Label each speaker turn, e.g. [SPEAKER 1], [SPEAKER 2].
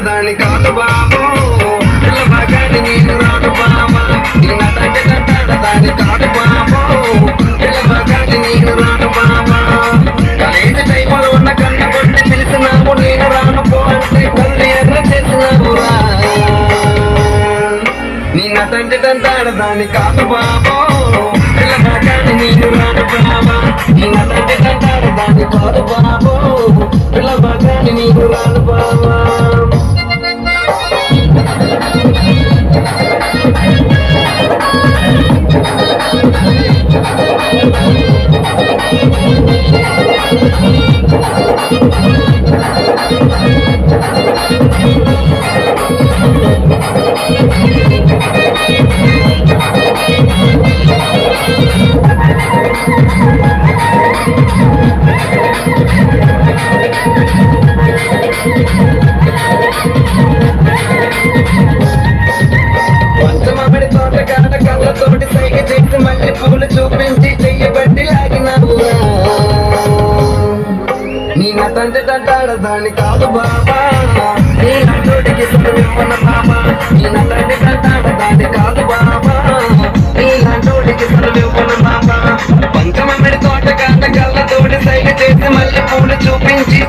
[SPEAKER 1] దాని కాదు బాబు పిల్లబాగాని నేను రాను బాబా నిన్నటంటే దాని కాదు బాబు పిల్లబాగాని నేను రాను బాబా కాలేజీ టైంలో ఉన్న కన్న కొట్టి పిలిచినాము నేను రాను పో అంటే కళ్ళు ఎర్ర చేసినాము నిన్నటంటే దాని కాదు బాబు పిల్లబాగాని నేను రాను బాబా నిన్నటంటే దాని కాదు బాబు పిల్లబాగాని నేను రాను బాబా పంచమామిడి తోట కాడ కళ్ళతోటి సైగ చేసి మళ్ళీ పూలు చూపించి చెయ్యబట్టి లాగినావు నీ నటంటే దాని కాదు బాబా నీ నటోటికి సుఖమివ్వన బాబా నీ నటంటే దాని కాదు బాబా నీ నటోటికి సుఖమివ్వన బాబా పంచమామిడి తోట కాడ కళ్ళతోటి సైగ చేసి మళ్ళీ పూలు చూపించి